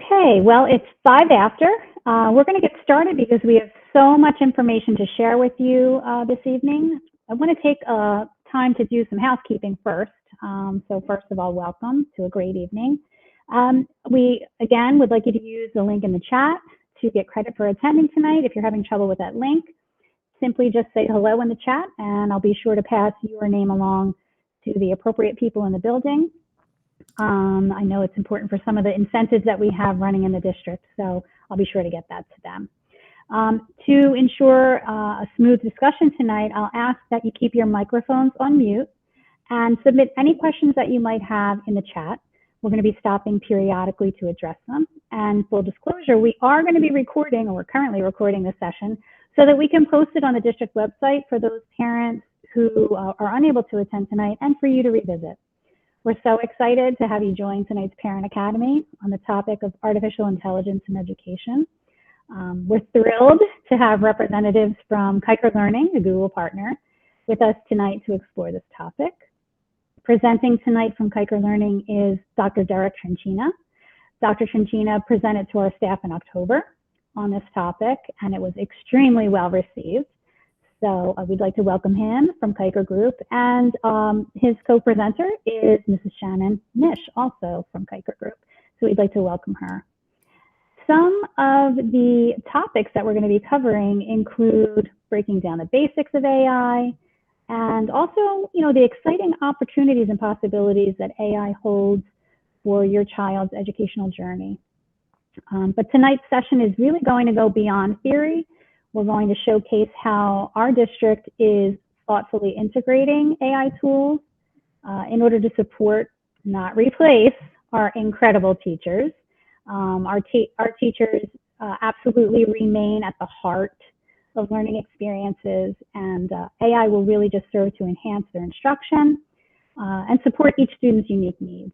Okay, well, it's 5 after. We're going to get started because we have so much information to share with you this evening. I want to take time to do some housekeeping first. So first of all, welcome to a great evening. We, again, would like you to use the link in the chat to get credit for attending tonight. If you're having trouble with that link, simply just say hello in the chat, and I'll be sure to pass your name along to the appropriate people in the building. I know it's important for some of the incentives that we have running in the district, so I'll be sure to get that to them. To ensure a smooth discussion tonight, I'll ask that you keep your microphones on mute and submit any questions that you might have in the chat. We're going to be stopping periodically to address them. And full disclosure, we are going to be recording, or we're currently recording this session, so that we can post it on the district website for those parents who are unable to attend tonight and for you to revisit. We're so excited to have you join tonight's Parent Academy on the topic of artificial intelligence in education. We're thrilled to have representatives from Kuiker Learning, a Google partner, with us tonight to explore this topic. Presenting tonight from Kuiker Learning is Dr. Derek Trencina. Dr. Trencina presented to our staff in October on this topic, and it was extremely well received. So we'd like to welcome him from Kuiker Group, and his co-presenter is Mrs. Shannon Nish, also from Kuiker Group. So we'd like to welcome her. Some of the topics that we're going to be covering include breaking down the basics of AI, and also, the exciting opportunities and possibilities that AI holds for your child's educational journey. But tonight's session is really going to go beyond theory. We're going to showcase how our district is thoughtfully integrating AI tools in order to support, not replace, our incredible teachers. Our teachers absolutely remain at the heart of learning experiences, and AI will really just serve to enhance their instruction and support each student's unique needs.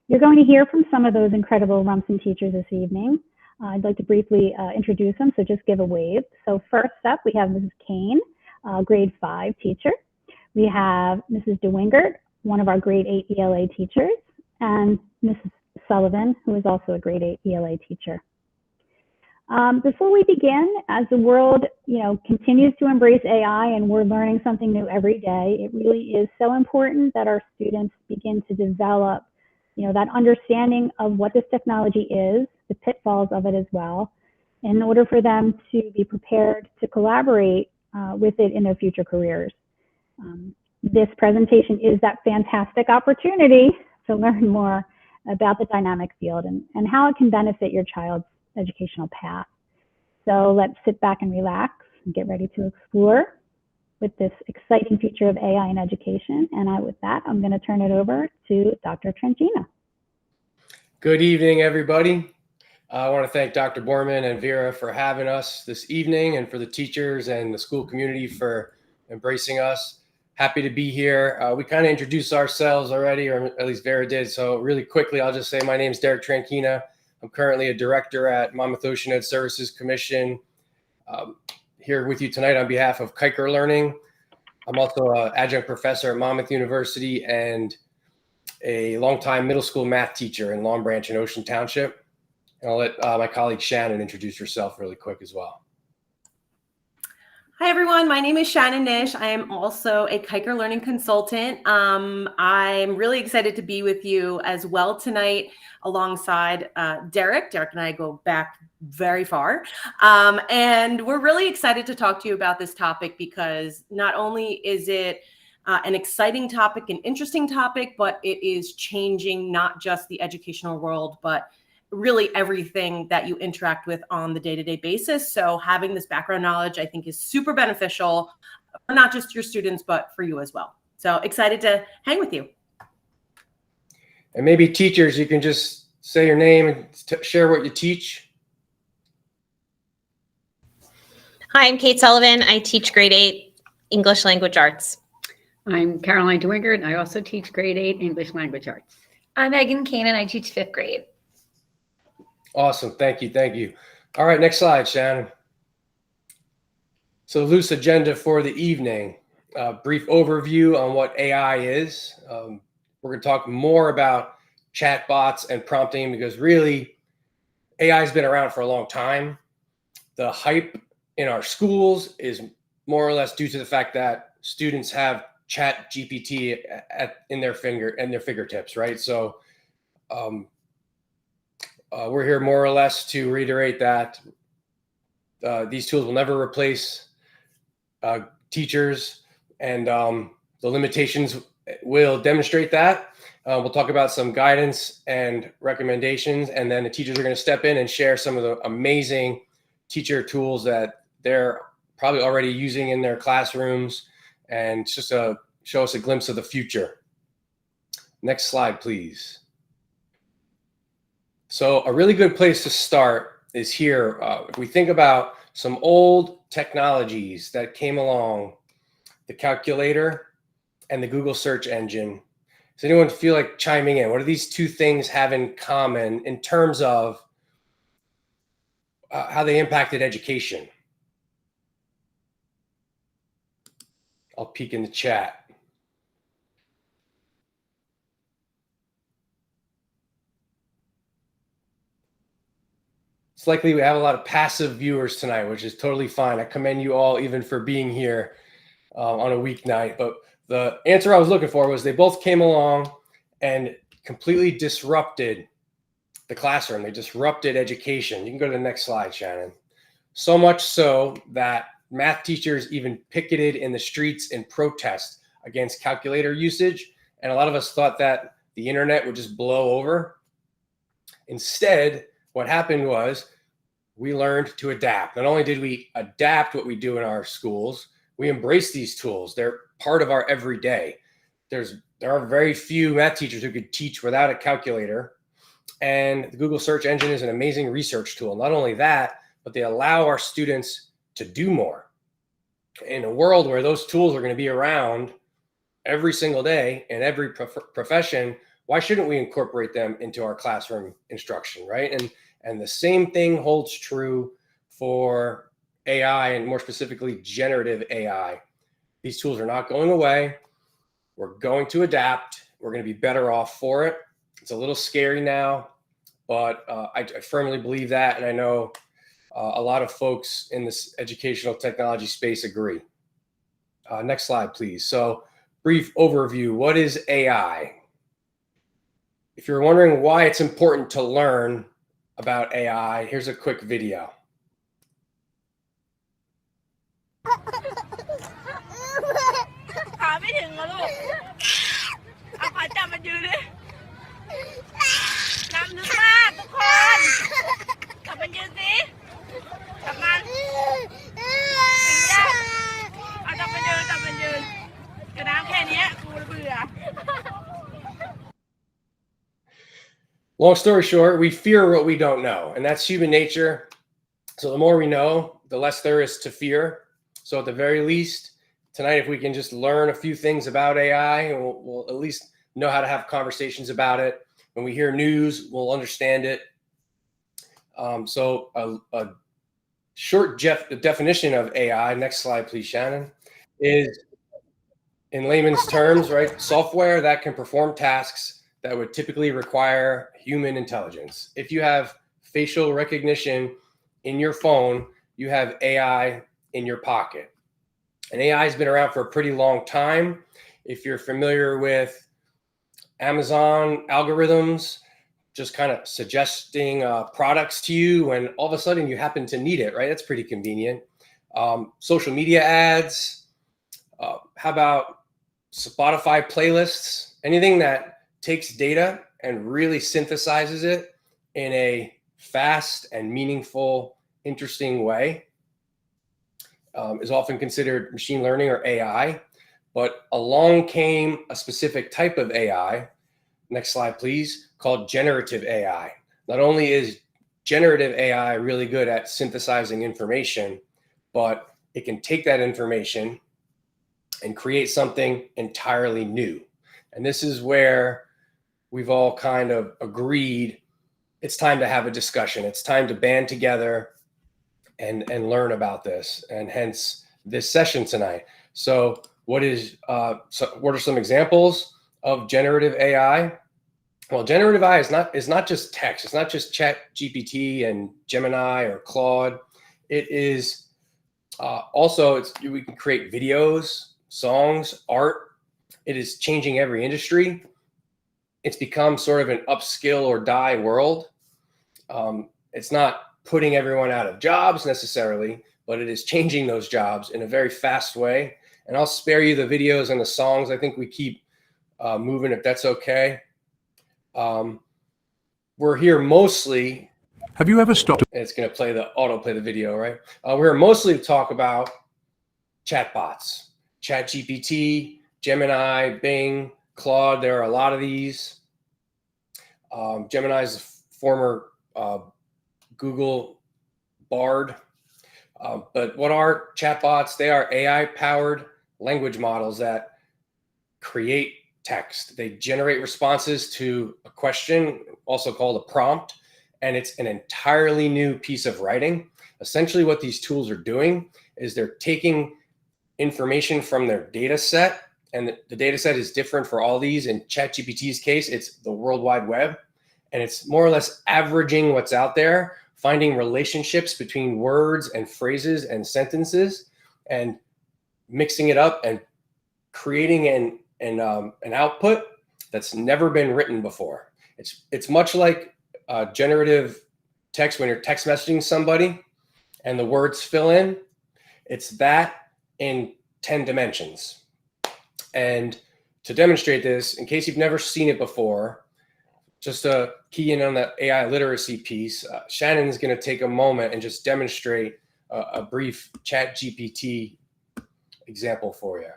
You're going to hear from some of those incredible Rumson teachers this evening. I'd like to briefly introduce them, so just give a wave. So first up, we have Mrs. Kane, grade 5 teacher. We have Mrs. DeWingert, one of our grade 8 ELA teachers, and Mrs. Sullivan, who is also a grade 8 ELA teacher. Before we begin, as the world continues to embrace AI and we're learning something new every day, it really is so important that our students begin to develop that understanding of what this technology is, the pitfalls of it as well, in order for them to be prepared to collaborate with it in their future careers. This presentation is that fantastic opportunity to learn more about the dynamic field and how it can benefit your child's educational path. So let's sit back and relax and get ready to explore with this exciting future of AI in education. And with that, I'm going to turn it over to Dr. Trencina. Good evening, everybody. I want to thank Dr. Borman and Vera for having us this evening, and for the teachers and the school community for embracing us. Happy to be here. We kind of introduced ourselves already, or at least Vera did. So really quickly, I'll just say my name is Derek Trencina. I'm currently a director at Monmouth Ocean Ed Services Commission. Here with you tonight on behalf of Kuiker Learning. I'm also an adjunct professor at Monmouth University and a longtime middle school math teacher in Long Branch and Ocean Township. And I'll let my colleague Shannon introduce herself really quick as well. Hi, everyone. My name is Shannon Nish. I am also a Kuiker Learning consultant. I'm really excited to be with you as well tonight alongside Derek. Derek and I go back very far. And we're really excited to talk to you about this topic because not only is it an exciting topic, an interesting topic, but it is changing not just the educational world, but really everything that you interact with on the day-to-day basis. So having this background knowledge, I think, is super beneficial for not just your students, but for you as well. So excited to hang with you. And maybe teachers, you can just say your name and share what you teach. Hi, I'm Kate Sullivan. I teach grade 8 English Language Arts. I'm Caroline DeWingert, and I also teach grade 8 English Language Arts. I'm Megan Kane, and I teach 5th grade. Awesome. Thank you. Thank you. All right. Next slide, Shannon. So loose agenda for the evening. Brief overview on what AI is. We're going to talk more about chatbots and prompting because really AI has been around for a long time. The hype in our schools is more or less due to the fact that students have Chat GPT in their fingertips, right? So we're here more or less to reiterate that these tools will never replace teachers, and the limitations will demonstrate that. We'll talk about some guidance and recommendations, and then the teachers are going to step in and share some of the amazing teacher tools that they're probably already using in their classrooms, and just show us a glimpse of the future. Next slide, please. So a really good place to start is here. If we think about some old technologies that came along, the calculator and the Google search engine. Does anyone feel like chiming in? What do these two things have in common in terms of how they impacted education? I'll peek in the chat. It's likely we have a lot of passive viewers tonight, which is totally fine. I commend you all even for being here on a weeknight. But the answer I was looking for was they both came along and completely disrupted the classroom. They disrupted education. You can go to the next slide, Shannon. So much so that math teachers even picketed in the streets in protest against calculator usage. And a lot of us thought that the internet would just blow over. Instead, what happened was we learned to adapt. Not only did we adapt what we do in our schools, we embrace these tools. They're part of our everyday. There are very few math teachers who could teach without a calculator. And the Google search engine is an amazing research tool. Not only that, but they allow our students to do more. In a world where those tools are going to be around every single day in every profession, why shouldn't we incorporate them into our classroom instruction, right? And the same thing holds true for AI, and more specifically, generative AI. These tools are not going away. We're going to adapt. We're going to be better off for it. It's a little scary now, but I firmly believe that, and I know a lot of folks in this educational technology space agree. Next slide, please. So, brief overview. What is AI? If you're wondering why it's important to learn about AI, here's a quick video. ขาไม่ถึงเหรอลูกเอาขาจับมันยืนดิน้ำนึกมากทุกคนจับมันยืนสิจับมันถึงยังเอาจับมันยืนกระน้ำแค่นี้กูเบื่อ Long story short, we fear what we don't know, and that's human nature. So the more we know, the less there is to fear. So at the very least, tonight, if we can just learn a few things about AI, we'll at least know how to have conversations about it. When we hear news, we'll understand it. So a short definition of AI, next slide, please, Shannon, is in layman's terms, right? Software that can perform tasks that would typically require human intelligence. If you have facial recognition in your phone, you have AI in your pocket. And AI has been around for a pretty long time. If you're familiar with Amazon algorithms, just kind of suggesting products to you when all of a sudden you happen to need it, right? That's pretty convenient. Social media ads, how about Spotify playlists, anything that takes data and really synthesizes it in a fast and meaningful, interesting way, is often considered machine learning or AI. But along came a specific type of AI, next slide please, called generative AI. Not only is generative AI really good at synthesizing information, but it can take that information and create something entirely new. And this is where we've all kind of agreed it's time to have a discussion. It's time to band together and learn about this, and hence this session tonight. So what are some examples of generative AI? Well, generative AI is not just text. It's not just Chat GPT and Gemini or Claude. It is also we can create videos, songs, art. It is changing every industry. It's become sort of an upskill or die world. It's not putting everyone out of jobs necessarily, but it is changing those jobs in a very fast way. And I'll spare you the videos and the songs. I think we keep moving if that's okay. We're here mostly. Have you ever stopped? It's going to autoplay the video, right? We're here mostly to talk about chatbots, ChatGPT, Gemini, Bing, Claude. There are a lot of these. Gemini is a former Google Bard. But what are chatbots? They are AI-powered language models that create text. They generate responses to a question, also called a prompt, and it's an entirely new piece of writing. Essentially, what these tools are doing is they're taking information from their data set, and the data set is different for all these. In ChatGPT's case, it's the World Wide Web, and it's more or less averaging what's out there, finding relationships between words and phrases and sentences, and mixing it up and creating an output that's never been written before. It's much like generative text when you're text messaging somebody and the words fill in. It's that in 10 dimensions. And to demonstrate this, in case you've never seen it before, just to key in on that AI literacy piece, Shannon's going to take a moment and just demonstrate a brief ChatGPT example for you.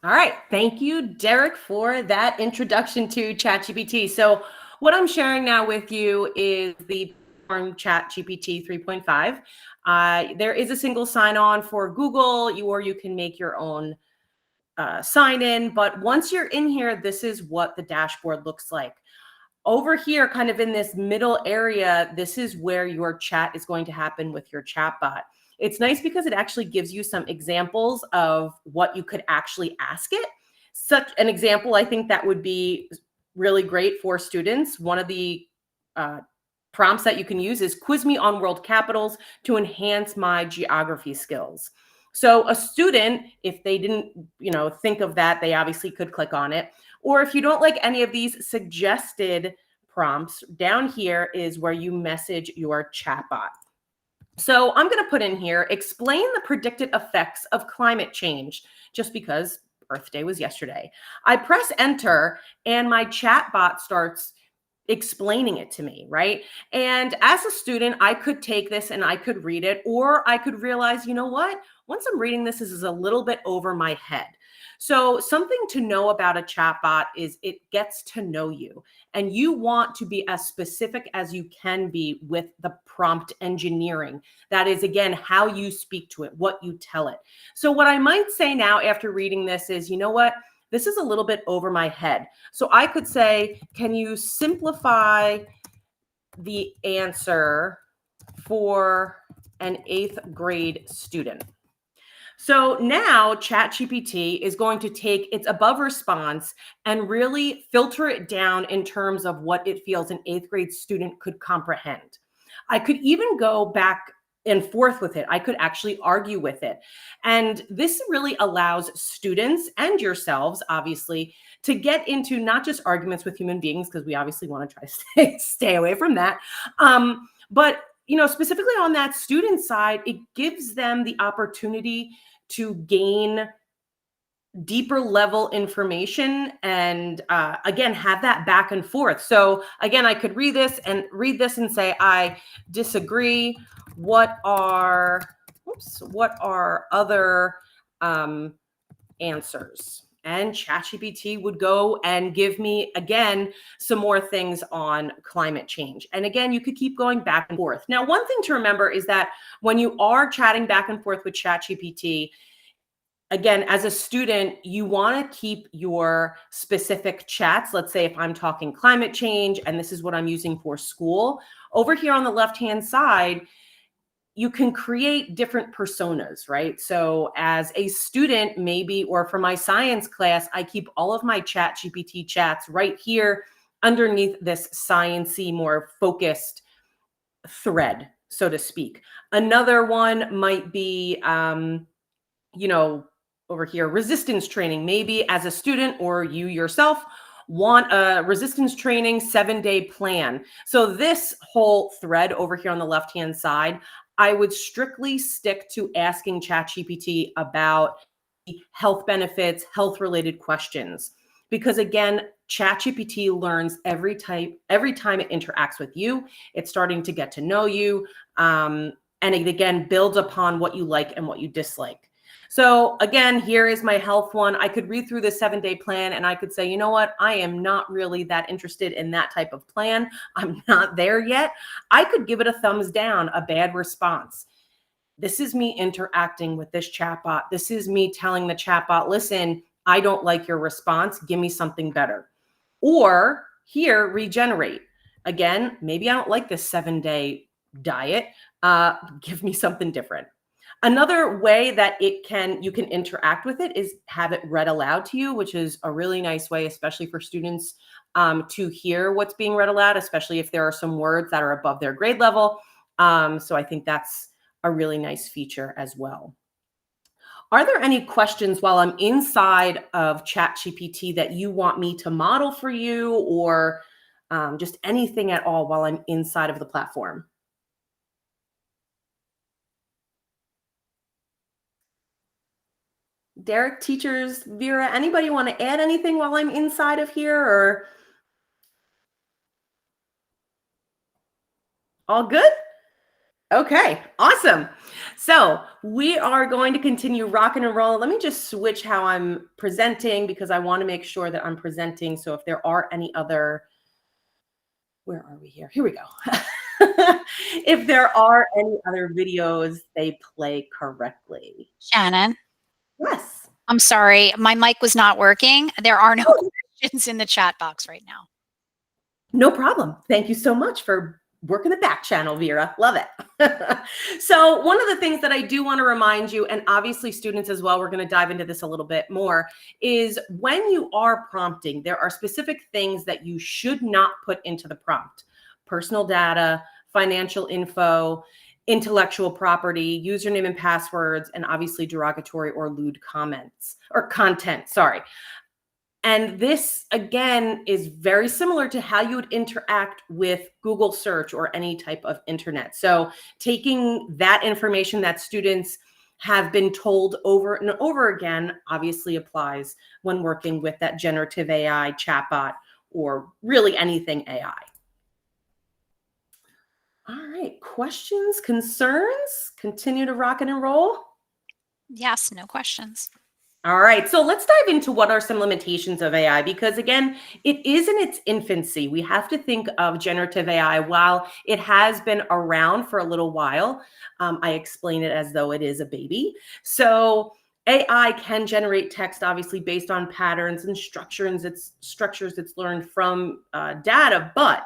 All right. Thank you, Derek, for that introduction to ChatGPT. So what I'm sharing now with you is the ChatGPT 3.5. There is a single sign-on for Google, or you can make your own sign in. But once you're in here, this is what the dashboard looks like. Over here, kind of in this middle area, this is where your chat is going to happen with your chatbot. It's nice because it actually gives you some examples of what you could actually ask it. Such an example, I think that would be really great for students. One of the prompts that you can use is quiz me on world capitals to enhance my geography skills. So a student, if they didn't, think of that, they obviously could click on it. Or if you don't like any of these suggested prompts, down here is where you message your chatbot. So I'm going to put in here, explain the predicted effects of climate change, just because Earth Day was yesterday. I press enter and my chatbot starts explaining it to me, right? And as a student, I could take this and I could read it, or I could realize, you know what? Once I'm reading this, this is a little bit over my head. So something to know about a chatbot is it gets to know you, and you want to be as specific as you can be with the prompt engineering. That is, again, how you speak to it, what you tell it. So what I might say now after reading this is, you know what? This is a little bit over my head. So I could say, can you simplify the answer for an 8th grade student? So now ChatGPT is going to take its above response and really filter it down in terms of what it feels an 8th grade student could comprehend. I could even go back and forth with it. I could actually argue with it. And this really allows students and yourselves, obviously, to get into not just arguments with human beings, because we obviously want to try to stay away from that. But specifically on that student side, it gives them the opportunity to gain deeper level information and again, have that back and forth. So again, I could read this and say, I disagree. What are other answers? And ChatGPT would go and give me, again, some more things on climate change. And again, you could keep going back and forth. Now, one thing to remember is that when you are chatting back and forth with ChatGPT, again, as a student, you want to keep your specific chats. Let's say if I'm talking climate change and this is what I'm using for school, over here on the left-hand side, you can create different personas, right? So as a student, maybe, or for my science class, I keep all of my ChatGPT chats right here underneath this science-y, more focused thread, so to speak. Another one might be, you know, over here, resistance training. Maybe as a student or you yourself want a resistance training 7-day plan. So this whole thread over here on the left-hand side, I would strictly stick to asking ChatGPT about health benefits, health-related questions. Because again, ChatGPT learns every time it interacts with you. It's starting to get to know you. And it again builds upon what you like and what you dislike. So again, here is my health one. I could read through the 7-day plan and I could say, you know what? I am not really that interested in that type of plan. I'm not there yet. I could give it a thumbs down, a bad response. This is me interacting with this chatbot. This is me telling the chatbot, listen, I don't like your response. Give me something better. Or here, regenerate. Again, maybe I don't like this 7-day diet. Give me something different. Another way that you can interact with it is have it read aloud to you, which is a really nice way, especially for students to hear what's being read aloud, especially if there are some words that are above their grade level. So I think that's a really nice feature as well. Are there any questions while I'm inside of ChatGPT that you want me to model for you, or just anything at all while I'm inside of the platform? Derek, teachers, Vera, anybody want to add anything while I'm inside of here, or all good? Okay, awesome. So we are going to continue rocking and rolling. Let me just switch how I'm presenting because I want to make sure that I'm presenting. So if there are any other, where are we here? Here we go. If there are any other videos, they play correctly. Shannon, Yes. I'm sorry, my mic was not working. There are no questions in the chat box right now. No problem. Thank you so much for working the back channel, Vera. Love it. So one of the things that I do want to remind you, and obviously students as well, we're going to dive into this a little bit more, is when you are prompting, there are specific things that you should not put into the prompt. Personal data, financial info, intellectual property, username and passwords, and obviously derogatory or lewd comments or content, sorry. And this, again, is very similar to how you would interact with Google search or any type of internet. So taking that information that students have been told over and over again obviously applies when working with that generative AI chatbot or really anything AI. All right, questions, concerns? Continue to rock it and roll? Yes, no questions. All right, so let's dive into what are some limitations of AI, because again, it is in its infancy. We have to think of generative AI while it has been around for a little while. I explain it as though it is a baby. So AI can generate text, obviously, based on patterns and structures it's learned from data, but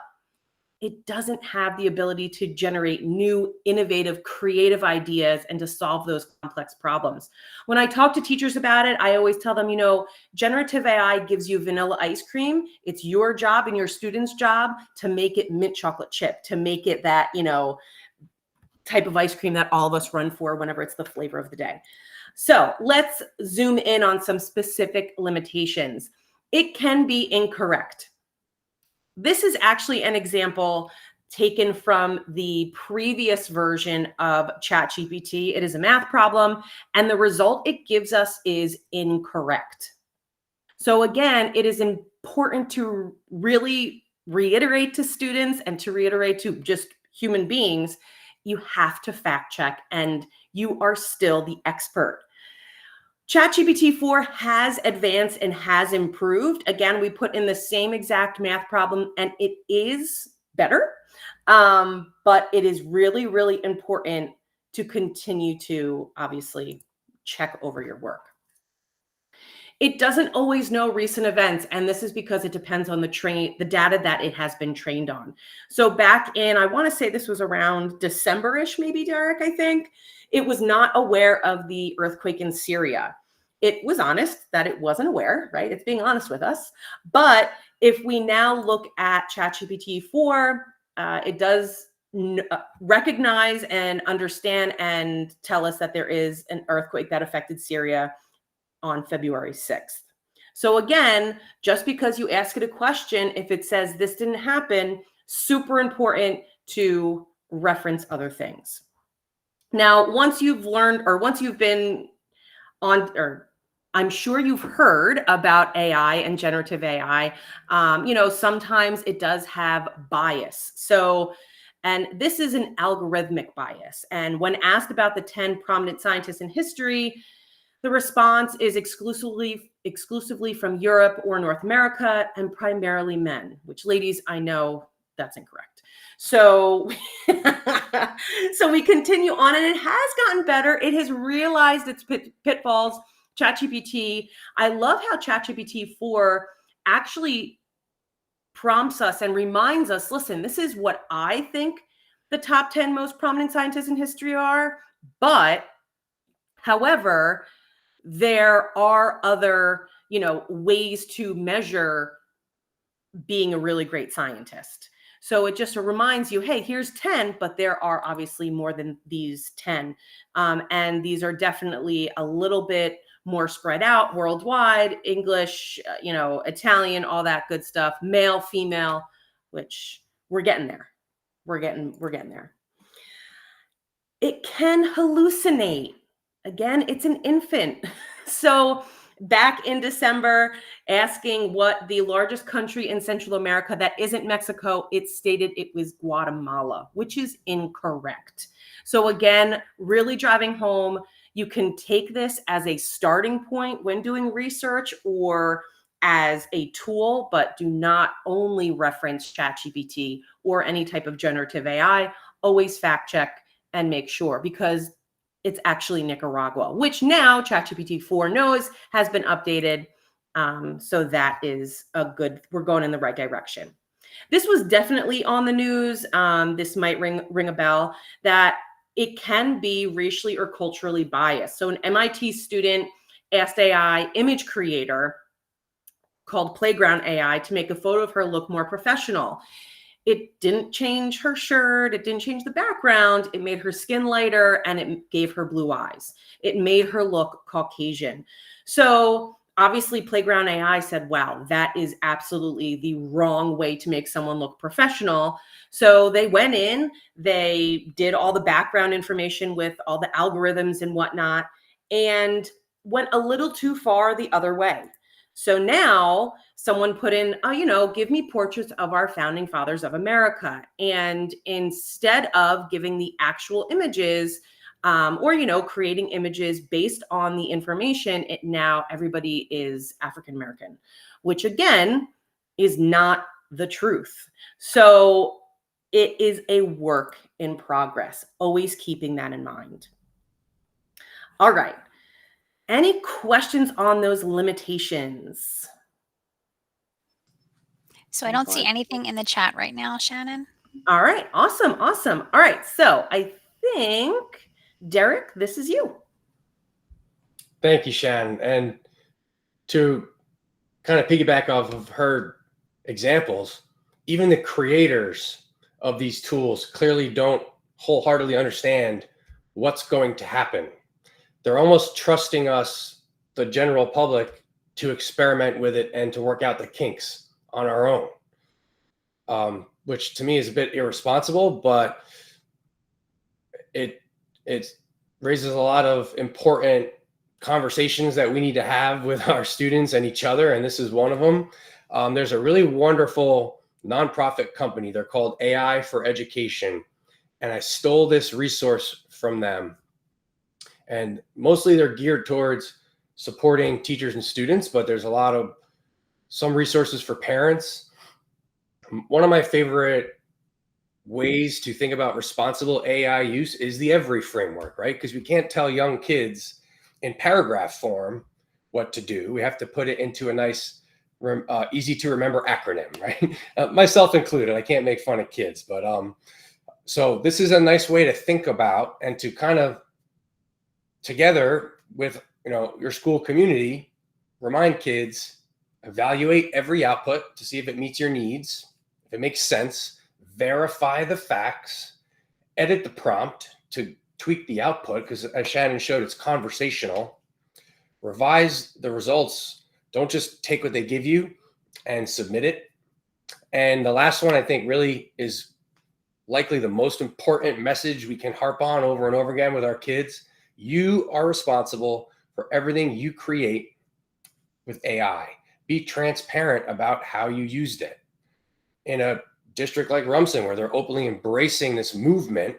it doesn't have the ability to generate new, innovative, creative ideas and to solve those complex problems. When I talk to teachers about it, I always tell them, you know, generative AI gives you vanilla ice cream. It's your job and your student's job to make it mint chocolate chip, to make it that, you know, type of ice cream that all of us run for whenever it's the flavor of the day. So let's zoom in on some specific limitations. It can be incorrect. This is actually an example taken from the previous version of ChatGPT. It is a math problem, and the result it gives us is incorrect. So again, it is important to really reiterate to students and to reiterate to just human beings, you have to fact check, and you are still the expert. ChatGPT 4 has advanced and has improved. Again, we put in the same exact math problem and it is better, but it is really, really important to continue to obviously check over your work. It doesn't always know recent events, and this is because it depends on the data that it has been trained on. So back in, I want to say this was around December-ish, maybe, Derek, I think, it was not aware of the earthquake in Syria. It was honest that it wasn't aware, right? It's being honest with us. But if we now look at ChatGPT 4, it does recognize and understand and tell us that there is an earthquake that affected Syria on February 6th. So again, just because you ask it a question, if it says this didn't happen, super important to reference other things. Now, once you've learned, or once you've been on, or I'm sure you've heard about AI and generative AI. Sometimes it does have bias. So, and this is an algorithmic bias. And when asked about the 10 prominent scientists in history, the response is exclusively from Europe or North America and primarily men, which, ladies, I know that's incorrect. So, so we continue on, and it has gotten better. It has realized its pitfalls. ChatGPT, I love how ChatGPT 4 actually prompts us and reminds us, listen, this is what I think the top 10 most prominent scientists in history are. But, however, there are other, ways to measure being a really great scientist. So it just reminds you, hey, here's 10, but there are obviously more than these 10. And these are definitely a little bit more spread out worldwide, English, Italian, all that good stuff, male, female, which we're getting there. We're getting there. It can hallucinate. Again, it's an infant. So back in December, asking what the largest country in Central America that isn't Mexico, it stated it was Guatemala, which is incorrect. So again, really driving home, you can take this as a starting point when doing research or as a tool, but do not only reference ChatGPT or any type of generative AI. Always fact check and make sure, because it's actually Nicaragua, which now ChatGPT 4 knows has been updated. So that is we're going in the right direction. This was definitely on the news. This might ring a bell, that it can be racially or culturally biased. So an MIT student asked AI image creator called Playground AI to make a photo of her look more professional. It didn't change her shirt. It didn't change the background. It made her skin lighter, and it gave her blue eyes. It made her look Caucasian. So obviously Playground AI said, wow, that is absolutely the wrong way to make someone look professional. So they went in, they did all the background information with all the algorithms and whatnot, and went a little too far the other way. So now someone put in, give me portraits of our founding fathers of America. And instead of giving the actual images or, creating images based on the information, now everybody is African-American, which again is not the truth. So it is a work in progress, always keeping that in mind. All right. Any questions on those limitations? So I don't see anything in the chat right now, Shannon. All right. Awesome. All right. So I think, Derek, this is you. Thank you, Shannon. And to kind of piggyback off of her examples, even the creators of these tools clearly don't wholeheartedly understand what's going to happen. They're almost trusting us, the general public, to experiment with it and to work out the kinks on our own, which to me is a bit irresponsible, but it raises a lot of important conversations that we need to have with our students and each other, and this is one of them. There's a really wonderful nonprofit company. They're called AI for Education, and I stole this resource from them. And mostly they're geared towards supporting teachers and students, but there's some resources for parents. One of my favorite ways to think about responsible AI use is the every framework, right? Because we can't tell young kids in paragraph form what to do. We have to put it into a nice, easy to remember acronym, right? Myself included. I can't make fun of kids, but so this is a nice way to think about and to kind of together with your school community, remind kids, evaluate every output to see if it meets your needs, if it makes sense, verify the facts, edit the prompt to tweak the output, because as Shannon showed, it's conversational. Revise the results. Don't just take what they give you and submit it. And the last one, I think, really is likely the most important message we can harp on over and over again with our kids. You are responsible for everything you create with AI. Be transparent about how you used it. In a district like Rumson, where they're openly embracing this movement,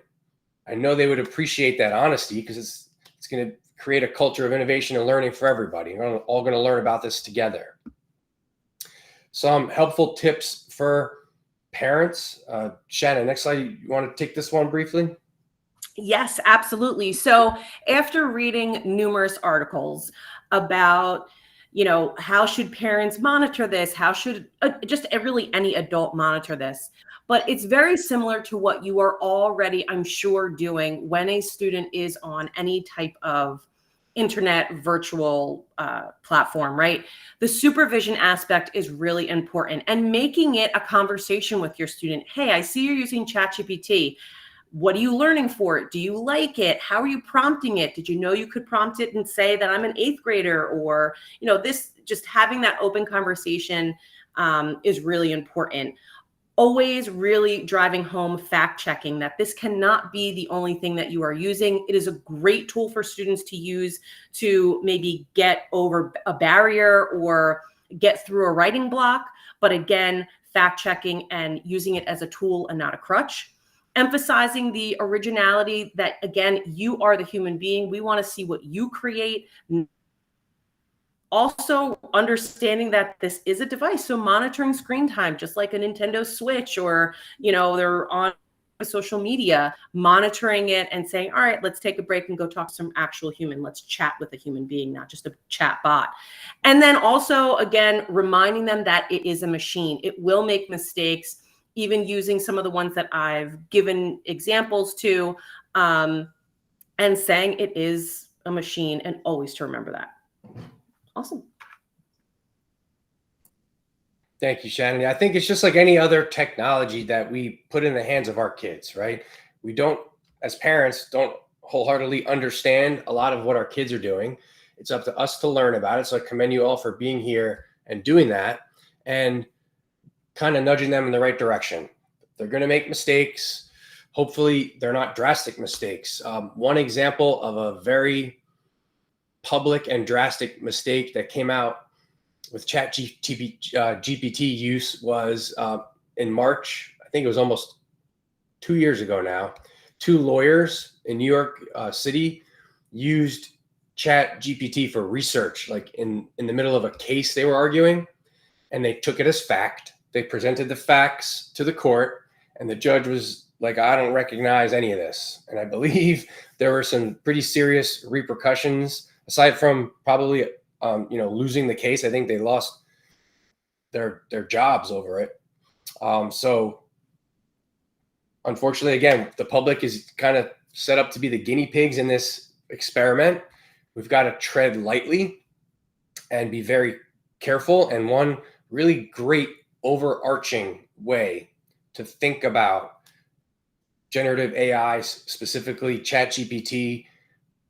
I know they would appreciate that honesty, because it's going to create a culture of innovation and learning for everybody. We're all going to learn about this together. Some helpful tips for parents. Shannon, next slide. You want to take this one briefly? Yes, absolutely. So after reading numerous articles about, how should parents monitor this? How should just really any adult monitor this? But it's very similar to what you are already, I'm sure, doing when a student is on any type of internet virtual platform, right? The supervision aspect is really important, and making it a conversation with your student. Hey, I see you're using ChatGPT. What are you learning for it? Do you like it? How are you prompting it? Did you know you could prompt it and say that I'm an 8th grader? Or, this, just having that open conversation is really important. Always really driving home fact checking that this cannot be the only thing that you are using. It is a great tool for students to use to maybe get over a barrier or get through a writing block. But again, fact checking and using it as a tool and not a crutch. Emphasizing the originality that, again, you are the human being. We want to see what you create. Also understanding that this is a device. So monitoring screen time, just like a Nintendo Switch, or, they're on social media, monitoring it and saying, all right, let's take a break and go talk to some actual human. Let's chat with a human being, not just a chat bot. And then also, again, reminding them that it is a machine. It will make mistakes, even using some of the ones that I've given examples to, and saying it is a machine, and always to remember that. Awesome. Thank you, Shannon. I think it's just like any other technology that we put in the hands of our kids, right? We don't, as parents, don't wholeheartedly understand a lot of what our kids are doing. It's up to us to learn about it. So I commend you all for being here and doing that, and kind of nudging them in the right direction. They're going to make mistakes. Hopefully they're not drastic mistakes. One example of a very public and drastic mistake that came out with GPT use was in March. I think it was almost 2 years ago now. 2 lawyers in New York City used ChatGPT for research, like in the middle of a case they were arguing, and they took it as fact. They presented the facts to the court, and the judge was like, I don't recognize any of this. And I believe there were some pretty serious repercussions, aside from probably, losing the case. I think they lost their jobs over it. So unfortunately, again, the public is kind of set up to be the guinea pigs in this experiment. We've got to tread lightly and be very careful. And one really great overarching way to think about generative AI, specifically ChatGPT,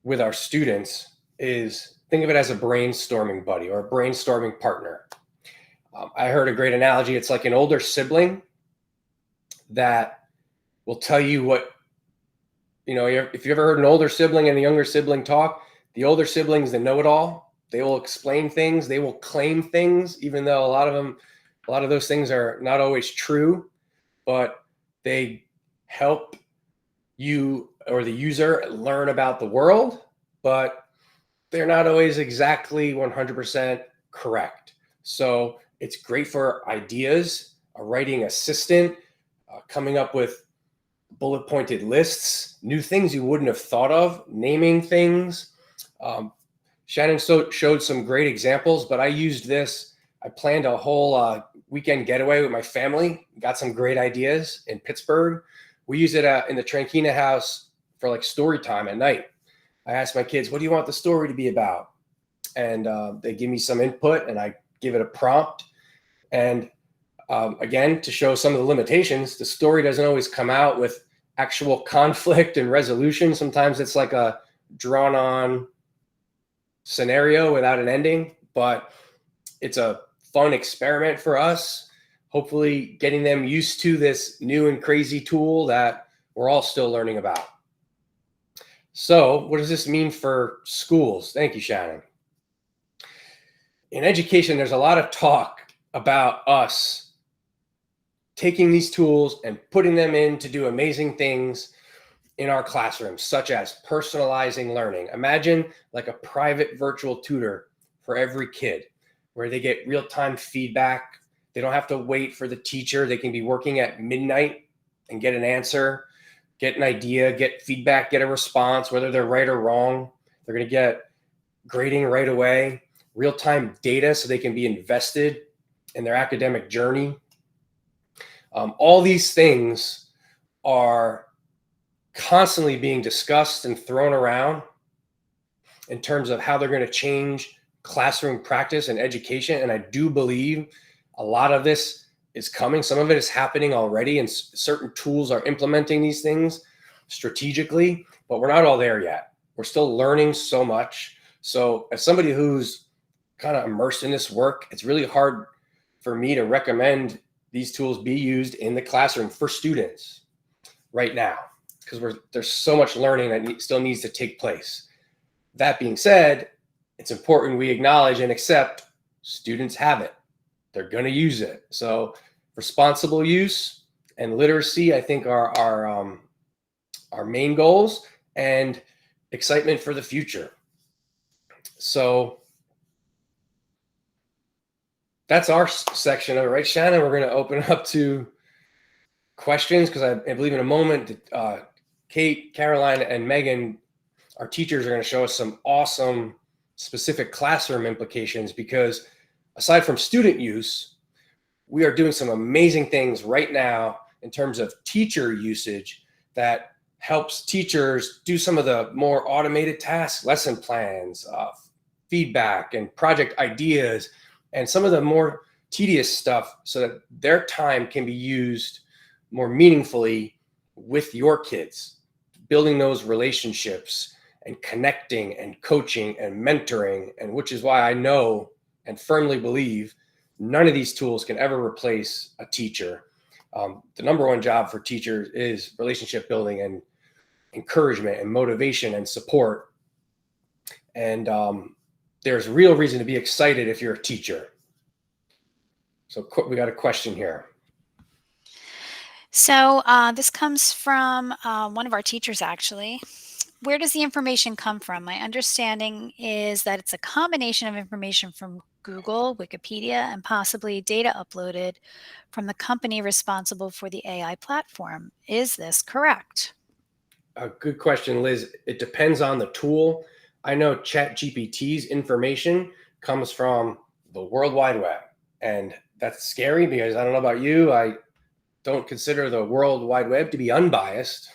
with our students is think of it as a brainstorming buddy or a brainstorming partner. I heard a great analogy. It's like an older sibling that will tell you what, if you ever heard an older sibling and a younger sibling talk, the older siblings, they know it all. They will explain things. They will claim things, even though a lot of those things are not always true, but they help you or the user learn about the world, but they're not always exactly 100% correct. So it's great for ideas, a writing assistant, coming up with bullet pointed lists, new things you wouldn't have thought of, naming things, Shannon showed some great examples, but I used this. I planned a whole weekend getaway with my family, got some great ideas in Pittsburgh. We use it in the Tranquina house for like story time at night. I asked my kids, what do you want the story to be about? And they give me some input and I give it a prompt. And again, to show some of the limitations, the story doesn't always come out with actual conflict and resolution. Sometimes it's like a drawn on scenario without an ending, but it's a fun experiment for us, hopefully getting them used to this new and crazy tool that we're all still learning about. So what does this mean for schools? Thank you, Shannon. In education, there's a lot of talk about us taking these tools and putting them in to do amazing things in our classrooms, such as personalizing learning. Imagine like a private virtual tutor for every kid where they get real-time feedback. They don't have to wait for the teacher. They can be working at midnight and get an answer, get an idea, get feedback, get a response, whether they're right or wrong. They're going to get grading right away, real-time data so they can be invested in their academic journey. All these things are constantly being discussed and thrown around in terms of how they're going to change classroom practice and education. And I do believe a lot of this is coming. Some of it is happening already, and certain tools are implementing these things strategically, but we're not all there yet. We're still learning so much. So as somebody who's kind of immersed in this work, it's really hard for me to recommend these tools be used in the classroom for students right now, because there's so much learning that still needs to take place. That being said, it's important we acknowledge and accept students have it. They're going to use it. So responsible use and literacy, I think, are our main goals, and excitement for the future. So that's our section of it, right, Shannon? We're going to open up to questions, because I believe in a moment that Kate, Caroline, and Megan, our teachers, are going to show us some awesome specific classroom implications, because aside from student use, we are doing some amazing things right now in terms of teacher usage that helps teachers do some of the more automated tasks, lesson plans, feedback, and project ideas, and some of the more tedious stuff, so that their time can be used more meaningfully with your kids, building those relationships and connecting and coaching and mentoring, and which is why I know and firmly believe none of these tools can ever replace a teacher. The number one job for teachers is relationship building and encouragement and motivation and support. And there's real reason to be excited if you're a teacher. So we got a question here. So this comes from one of our teachers, actually. Where does the information come from? My understanding is that it's a combination of information from Google, Wikipedia, and possibly data uploaded from the company responsible for the AI platform. Is this correct? A good question, Liz. It depends on the tool. I know ChatGPT's information comes from the World Wide Web, and that's scary because I don't know about you. I don't consider the World Wide Web to be unbiased,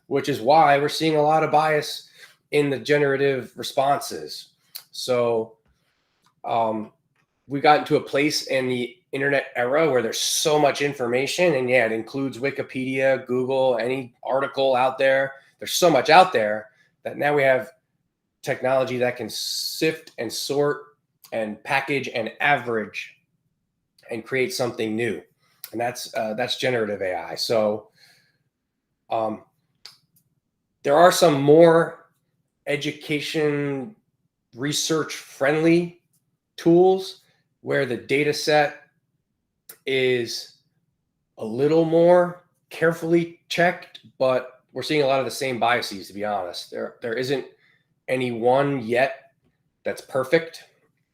which is why we're seeing a lot of bias in the generative responses. So we got into a place in the internet era where there's so much information, and yeah, it includes Wikipedia, Google, any article out there. There's so much out there that now we have technology that can sift and sort and package and average and create something new. And that's generative AI. So there are some more education research friendly tools where the data set is a little more carefully checked, but we're seeing a lot of the same biases, to be honest. There isn't any one yet that's perfect.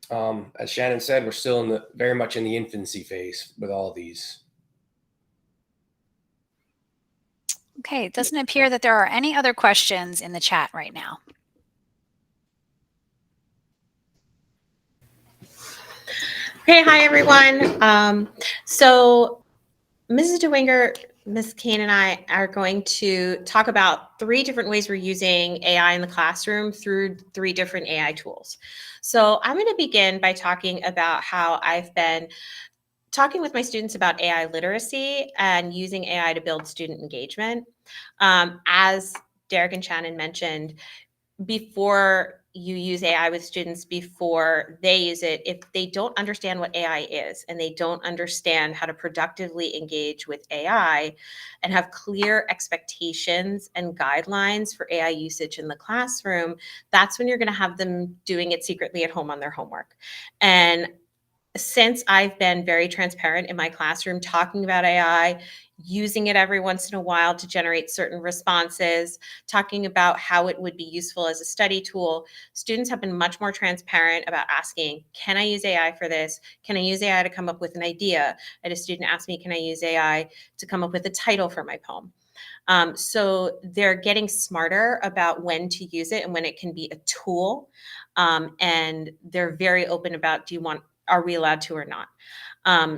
As Shannon said, we're still very much in the infancy phase with all these. Okay, it doesn't appear that there are any other questions in the chat right now. Okay, hi everyone. So Mrs. DeWinger, Ms. Kane and I are going to talk about 3 different ways we're using AI in the classroom through 3 different AI tools. So I'm going to begin by talking about how I've been talking with my students about AI literacy and using AI to build student engagement. As Derek and Shannon mentioned, before you use AI with students, before they use it, if they don't understand what AI is and they don't understand how to productively engage with AI and have clear expectations and guidelines for AI usage in the classroom, that's when you're going to have them doing it secretly at home on their homework. And since I've been very transparent in my classroom talking about AI, using it every once in a while to generate certain responses, talking about how it would be useful as a study tool, students have been much more transparent about asking, can I use AI for this? Can I use AI to come up with an idea? I had a student ask me, can I use AI to come up with a title for my poem? So they're getting smarter about when to use it and when it can be a tool. And they're very open about, are we allowed to or not?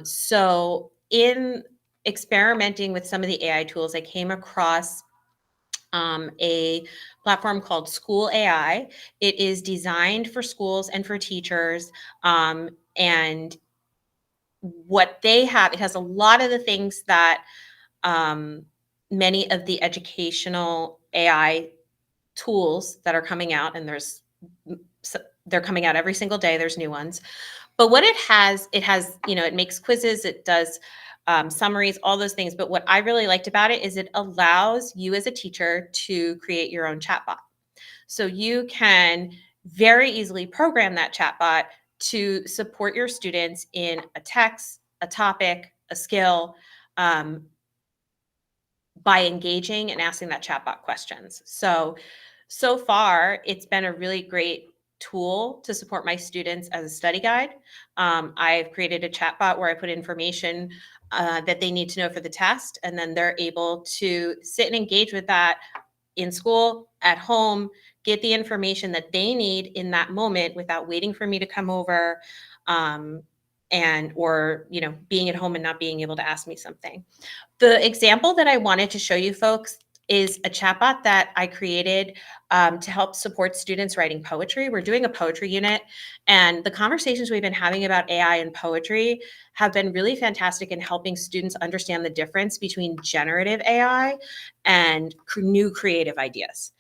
So in experimenting with some of the AI tools, I came across a platform called School AI. It is designed for schools and for teachers. And what they have, it has a lot of the things that many of the educational AI tools that are coming out, and they're coming out every single day. There's new ones. But what it has, it makes quizzes, it does summaries, all those things. But what I really liked about it is it allows you as a teacher to create your own chatbot. So you can very easily program that chatbot to support your students in a text, a topic, a skill, by engaging and asking that chatbot questions. So far, it's been a really great tool to support my students as a study guide. I've created a chatbot where I put information that they need to know for the test, and then they're able to sit and engage with that in school, at home, get the information that they need in that moment without waiting for me to come over, or being at home and not being able to ask me something. The example that I wanted to show you folks is a chatbot that I created to help support students writing poetry. We're doing a poetry unit, and the conversations we've been having about AI and poetry have been really fantastic in helping students understand the difference between generative AI and new creative ideas.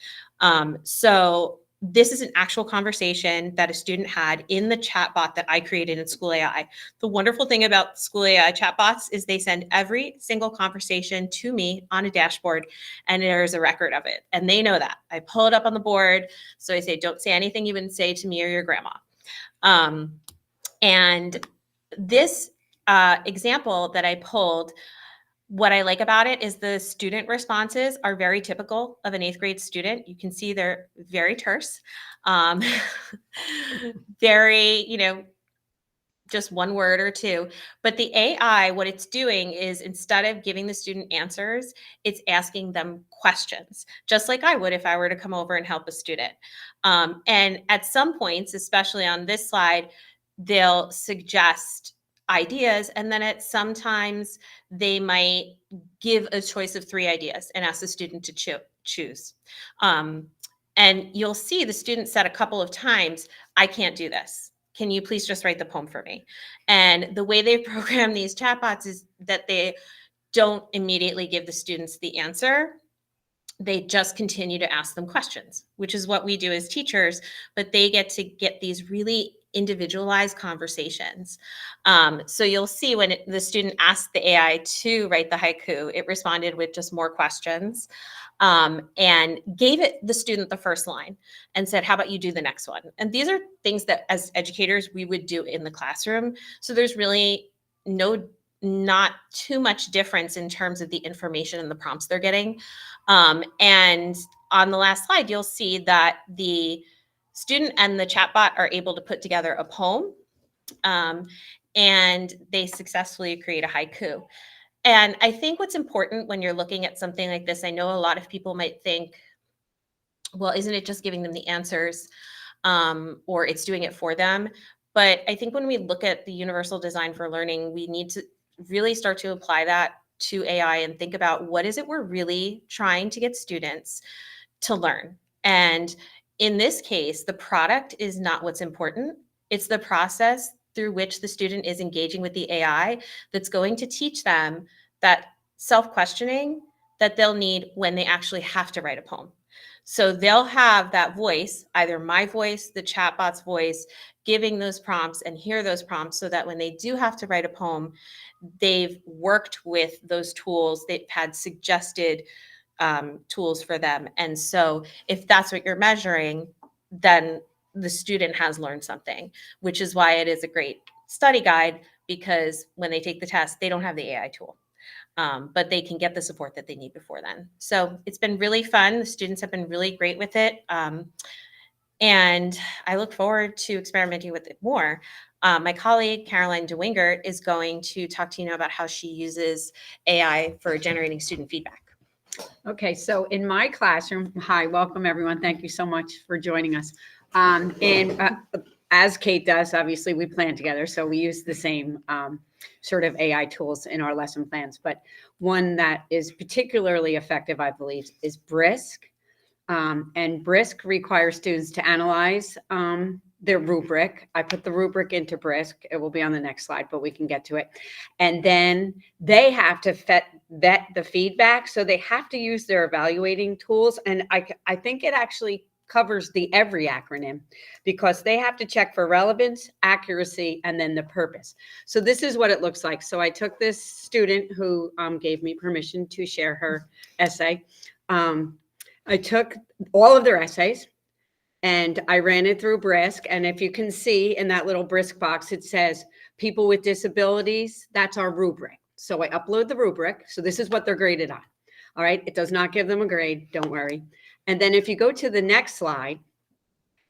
So this is an actual conversation that a student had in the chatbot that I created in School AI. The wonderful thing about School AI chatbots is they send every single conversation to me on a dashboard, and there's a record of it. And they know that. I pull it up on the board. So I say, don't say anything you wouldn't say to me or your grandma. And this example that I pulled, what I like about it is the student responses are very typical of an 8th grade student. You can see they're very terse, very, just one word or two. But the AI, what it's doing is instead of giving the student answers, it's asking them questions, just like I would if I were to come over and help a student. And at some points, especially on this slide, they'll suggest ideas, and then sometimes they might give a choice of 3 ideas and ask the student to choose. And you'll see the student said a couple of times, I can't do this. Can you please just write the poem for me? And the way they program these chatbots is that they don't immediately give the students the answer. They just continue to ask them questions, which is what we do as teachers, but they get to get these really individualized conversations. So you'll see when the student asked the AI to write the haiku, it responded with just more questions, and gave the student the first line and said, how about you do the next one? And these are things that as educators, we would do in the classroom. So there's really not too much difference in terms of the information and the prompts they're getting. And on the last slide, you'll see that the student and the chatbot are able to put together a poem, and they successfully create a haiku. And I think what's important when you're looking at something like this, I know a lot of people might think, well, isn't it just giving them the answers, or it's doing it for them? But I think when we look at the universal design for learning, we need to really start to apply that to AI and think about what is it we're really trying to get students to learn. And in this case, the product is not what's important. It's the process through which the student is engaging with the AI that's going to teach them that self-questioning that they'll need when they actually have to write a poem. So they'll have that voice, either my voice, the chatbot's voice, giving those prompts and hear those prompts so that when they do have to write a poem, they've worked with those tools. They've had suggested tools for them. And so if that's what you're measuring, then the student has learned something, which is why it is a great study guide, because when they take the test, they don't have the AI tool. But they can get the support that they need before then. So it's been really fun. The students have been really great with it. And I look forward to experimenting with it more. My colleague, Caroline DeWinger, is going to talk to you now about how she uses AI for generating student feedback. Okay, so in my classroom, hi, welcome everyone. Thank you so much for joining us. As Kate does, obviously we plan together, so we use the same sort of AI tools in our lesson plans. But one that is particularly effective, I believe, is Brisk. And Brisk requires students to analyze their rubric. I put the rubric into Brisk. It will be on the next slide, but we can get to it. And then they have to vet the feedback. So they have to use their evaluating tools. And I think it actually covers the every acronym, because they have to check for relevance, accuracy, and then the purpose. So this is what it looks like. So I took this student who gave me permission to share her essay. I took all of their essays and I ran it through Brisk. And if you can see in that little Brisk box, it says people with disabilities, that's our rubric. So I upload the rubric. So this is what they're graded on. All right. It does not give them a grade. Don't worry. And then if you go to the next slide,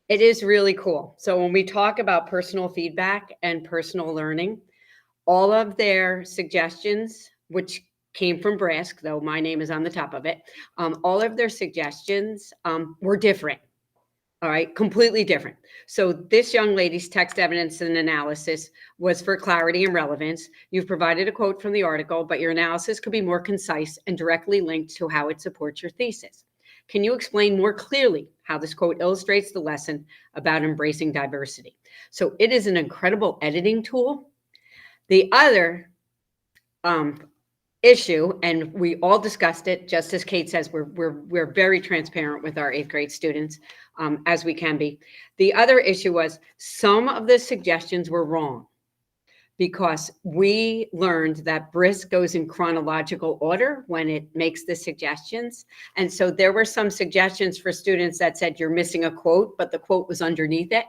it is really cool. So when we talk about personal feedback and personal learning, all of their suggestions, which came from Brisk, though my name is on the top of it, all of their suggestions were different. All right, completely different. So this young lady's text evidence and analysis was for clarity and relevance. You've provided a quote from the article, but your analysis could be more concise and directly linked to how it supports your thesis. Can you explain more clearly how this quote illustrates the lesson about embracing diversity? So it is an incredible editing tool. The other issue, and we all discussed it, just as Kate says, we're very transparent with our 8th grade students, as we can be. The other issue was some of the suggestions were wrong, because we learned that Brisk goes in chronological order when it makes the suggestions. And so there were some suggestions for students that said you're missing a quote, but the quote was underneath it.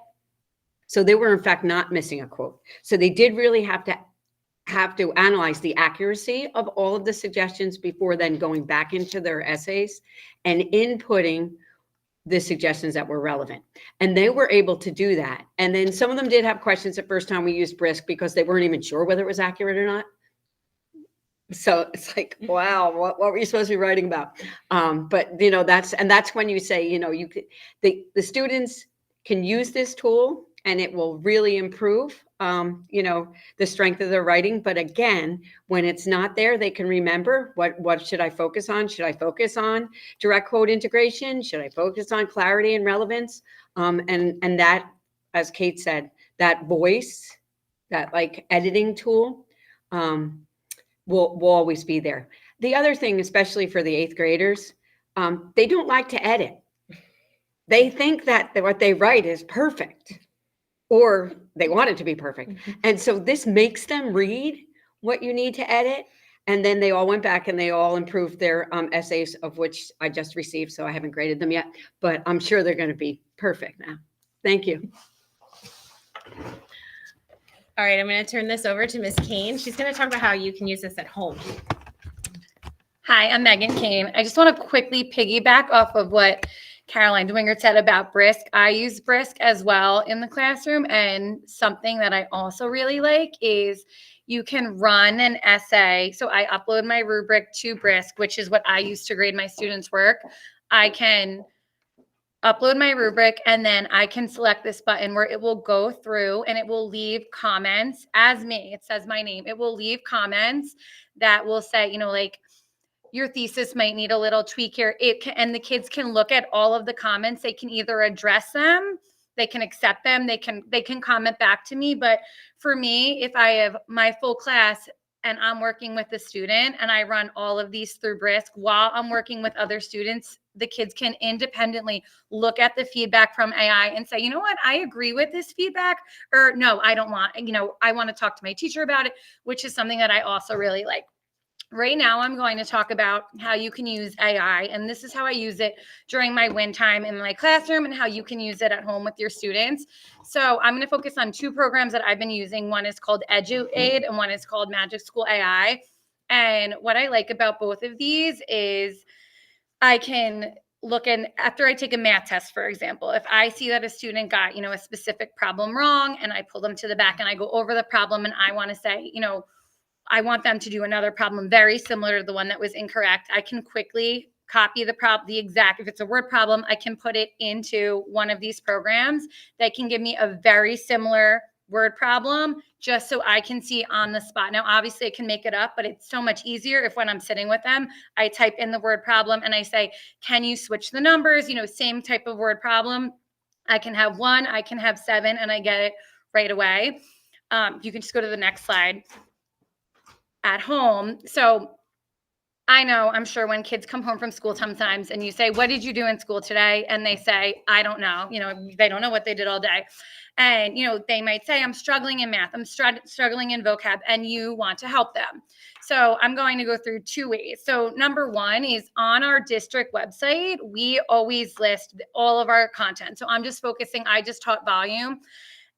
So they were in fact not missing a quote. So they did really have to analyze the accuracy of all of the suggestions before then going back into their essays and inputting the suggestions that were relevant. And they were able to do that. And then some of them did have questions the first time we used Brisk because they weren't even sure whether it was accurate or not. So it's like, wow, what were you supposed to be writing about? But that's when you say, the students can use this tool and it will really improve the strength of their writing. But again, when it's not there, they can remember what should I focus on? Should I focus on direct quote integration? Should I focus on clarity and relevance? And that, as Kate said, that voice, that like editing tool will always be there. The other thing, especially for the 8th graders, they don't like to edit. They think that what they write is perfect, or they want it to be perfect. Mm-hmm. And so this makes them read what you need to edit. And then they all went back and they all improved their essays, of which I just received. So I haven't graded them yet, but I'm sure they're going to be perfect now. Thank you. All right, I'm going to turn this over to Ms. Kane. She's going to talk about how you can use this at home. Hi, I'm Megan Kane. I just want to quickly piggyback off of what Caroline DeWinger said about Brisk. I use Brisk as well in the classroom, and something that I also really like is you can run an essay. So I upload my rubric to Brisk, which is what I use to grade my students' work. I can upload my rubric, and then I can select this button where it will go through and it will leave comments as me. It says my name. It will leave comments that will say, like, your thesis might need a little tweak here. And the kids can look at all of the comments. They can either address them, they can accept them, they can comment back to me. But for me, if I have my full class and I'm working with a student and I run all of these through Brisk while I'm working with other students, the kids can independently look at the feedback from AI and say, you know what, I agree with this feedback, or no, I don't want, I want to talk to my teacher about it, which is something that I also really like. Right now, I'm going to talk about how you can use AI, and this is how I use it during my win time in my classroom and how you can use it at home with your students. So I'm going to focus on two programs that I've been using. One is called EduAid and one is called Magic School AI. And what I like about both of these is I can look in after I take a math test, for example, if I see that a student got, a specific problem wrong, and I pull them to the back and I go over the problem and I want to say, I want them to do another problem very similar to the one that was incorrect. I can quickly copy the exact, if it's a word problem, I can put it into one of these programs that can give me a very similar word problem just so I can see on the spot. Now, obviously I can make it up, but it's so much easier if when I'm sitting with them, I type in the word problem and I say, can you switch the numbers? Same type of word problem. I can have 1, I can have 7, and I get it right away. You can just go to the next slide. At home. So I know, I'm sure when kids come home from school sometimes and you say, what did you do in school today? And they say, I don't know, they don't know what they did all day. And, they might say, I'm struggling in math, I'm struggling in vocab, and you want to help them. So I'm going to go through 2 ways. So number 1 is on our district website, we always list all of our content. So I'm just focusing, I just taught volume,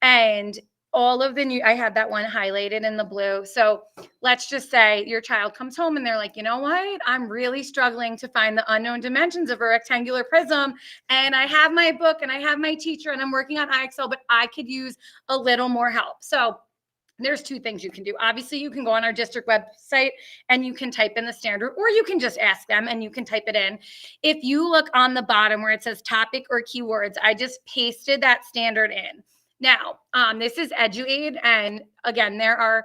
and all of the new, I have that one highlighted in the blue. So let's just say your child comes home and they're like, you know what? I'm really struggling to find the unknown dimensions of a rectangular prism. And I have my book and I have my teacher and I'm working on IXL, but I could use a little more help. So there's 2 things you can do. Obviously, you can go on our district website and you can type in the standard, or you can just ask them and you can type it in. If you look on the bottom where it says topic or keywords, I just pasted that standard in. Now, this is EduAid, and again, there are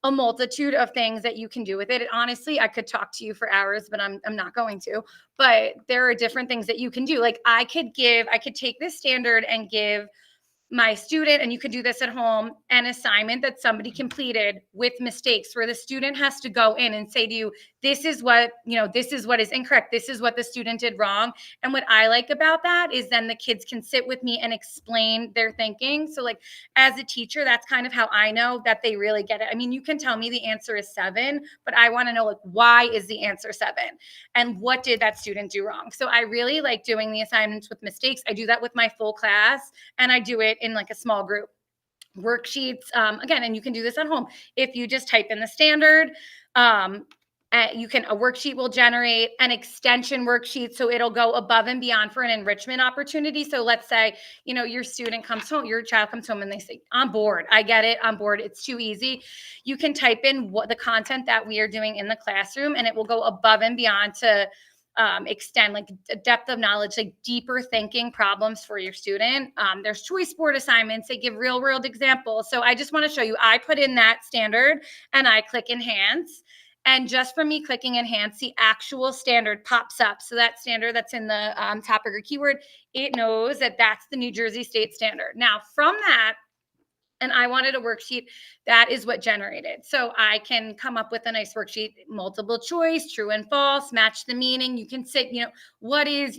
a multitude of things that you can do with it. Honestly, I could talk to you for hours, but I'm not going to. But there are different things that you can do. Like I could take this standard and give my student, and you could do this at home, an assignment that somebody completed with mistakes where the student has to go in and say to you, this is what is incorrect. This is what the student did wrong. And what I like about that is then the kids can sit with me and explain their thinking. So like as a teacher, that's kind of how I know that they really get it. I mean, you can tell me the answer is 7, but I want to know like, why is the answer 7? And what did that student do wrong? So I really like doing the assignments with mistakes. I do that with my full class, and I do it in like a small group. Worksheets, again, and you can do this at home. If you just type in the standard, a worksheet will generate an extension worksheet. So it'll go above and beyond for an enrichment opportunity. So let's say, your child comes home and they say, I'm bored. I get it. I'm bored. It's too easy. You can type in what the content that we are doing in the classroom, and it will go above and beyond to extend like a depth of knowledge, like deeper thinking problems for your student. There's choice board assignments. They give real world examples. So I just want to show you, I put in that standard and I click enhance. And just from me clicking enhance, the actual standard pops up. So that standard that's in the topic or keyword, it knows that that's the New Jersey State Standard. Now from that, and I wanted a worksheet, that is what generated. So I can come up with a nice worksheet, multiple choice, true and false, match the meaning. You can say, what is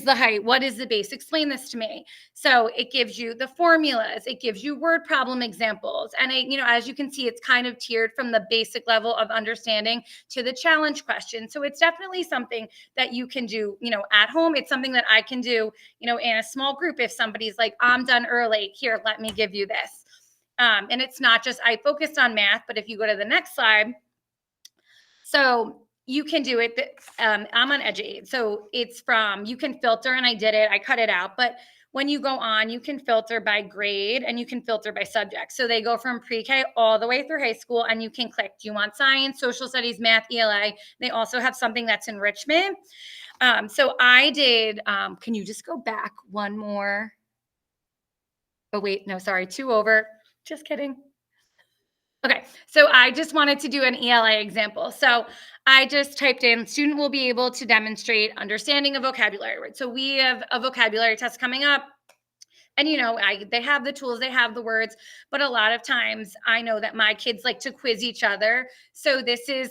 the height? What is the base? Explain this to me. So it gives you the formulas. It gives you word problem examples. And as you can see, it's kind of tiered from the basic level of understanding to the challenge question. So it's definitely something that you can do, at home. It's something that I can do, in a small group. If somebody's like, I'm done early, here, let me give you this. And it's not just, I focused on math, but if you go to the next slide, so you can do it. I'm on EduAid. So it's you can filter, and I did it. I cut it out. But when you go on, you can filter by grade and you can filter by subject. So they go from pre-K all the way through high school, and you can click, do you want science, social studies, math, ELA? They also have something that's enrichment. So I did, can you just go back one more? Oh, wait, no, sorry, 2 over. Just kidding. Okay, so I just wanted to do an ELA example. So I just typed in, student will be able to demonstrate understanding of vocabulary words. So we have a vocabulary test coming up. And, you know, they have the tools, they have the words, but a lot of times I know that my kids like to quiz each other. So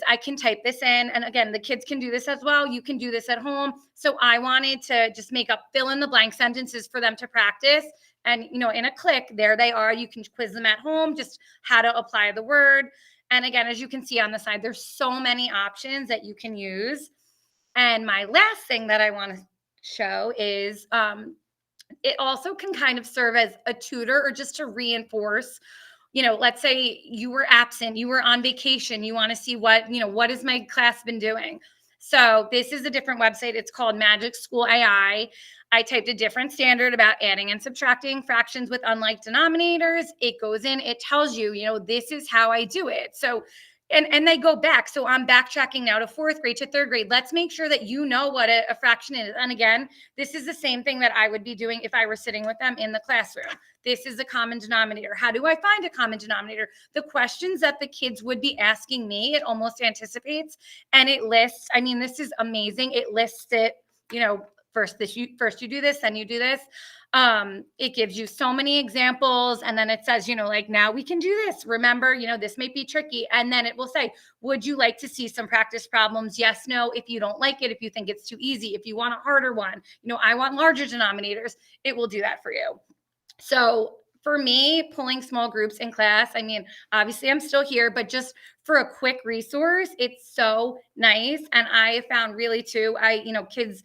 I can type this in. And again, the kids can do this as well. You can do this at home. So I wanted to just make up fill in the blank sentences for them to practice. And, you know, in a click, there they are. You can quiz them at home, just how to apply the word. And again, as you can see on the side, there's so many options that you can use. And my last thing that I want to show is, it also can kind of serve as a tutor or just to reinforce, you know, let's say you were absent, you were on vacation, you want to see what, you know, what has my class been doing? So this is a different website. It's called Magic School AI. I typed a different standard about adding and subtracting fractions with unlike denominators. It goes in, it tells you, you know, this is how I do it. So and they go back. So I'm backtracking now to 4th grade to 3rd grade. Let's make sure that you know what a fraction is. And again, this is the same thing that I would be doing if I were sitting with them in the classroom. This is a common denominator. How do I find a common denominator? The questions that the kids would be asking me, it almost anticipates, and it lists. I mean, this is amazing. It lists it, you know, first you do this, then you do this. It gives you so many examples, and then it says, you know, like, now we can do this. Remember, you know, this may be tricky. And then it will say, would you like to see some practice problems? Yes, no. If you don't like it, if you think it's too easy, if you want a harder one, you know, I want larger denominators, it will do that for you. So for me, pulling small groups in class, I mean, obviously I'm still here, but just for a quick resource, it's so nice. And I found really too, you know, kids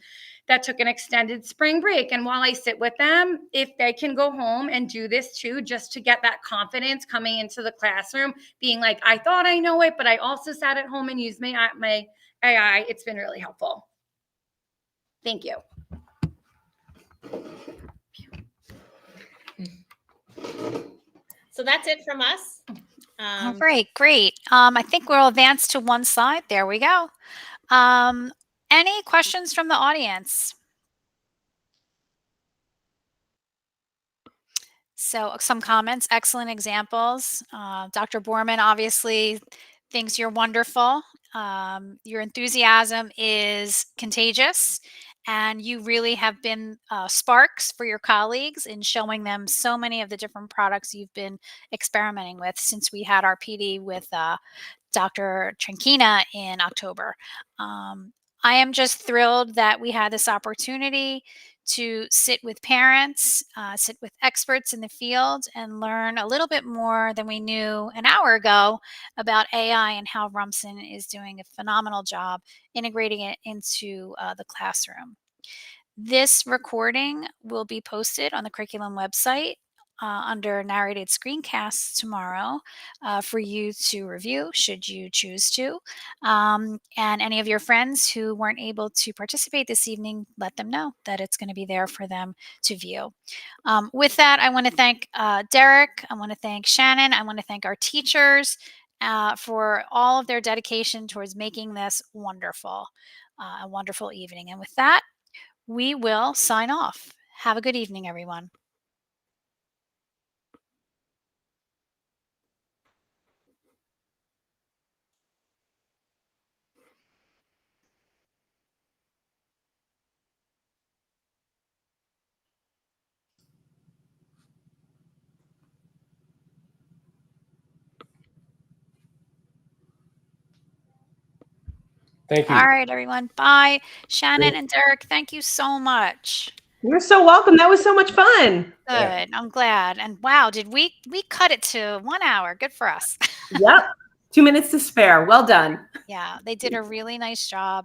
that took an extended spring break. And while I sit with them, if they can go home and do this too, just to get that confidence coming into the classroom, being like, I thought I know it, but I also sat at home and used my AI, it's been really helpful. Thank you. So that's it from us. All right, great. I think we'll advance to one slide. There we go. Any questions from the audience? So some comments, excellent examples. Dr. Borman obviously thinks you're wonderful. Your enthusiasm is contagious, and you really have been sparks for your colleagues in showing them so many of the different products you've been experimenting with since we had our PD with Dr. Tranquina in October. I am just thrilled that we had this opportunity to sit with parents, sit with experts in the field, and learn a little bit more than we knew an hour ago about AI and how Rumson is doing a phenomenal job integrating it into the classroom. This recording will be posted on the curriculum website under narrated screencasts tomorrow for you to review should you choose to. And any of your friends who weren't able to participate this evening, let them know that it's going to be there for them to view. With that, I want to thank Derek. I want to thank Shannon. I want to thank our teachers for all of their dedication towards making this wonderful, a wonderful evening. And with that, we will sign off. Have a good evening, everyone. Thank you. All right, everyone. Bye. Shannon and Derek, thank you so much. You're so welcome. That was so much fun. Good. Yeah. I'm glad. And wow, did we cut it to 1 hour? Good for us. Yep. 2 minutes to spare. Well done. Yeah, they did a really nice job.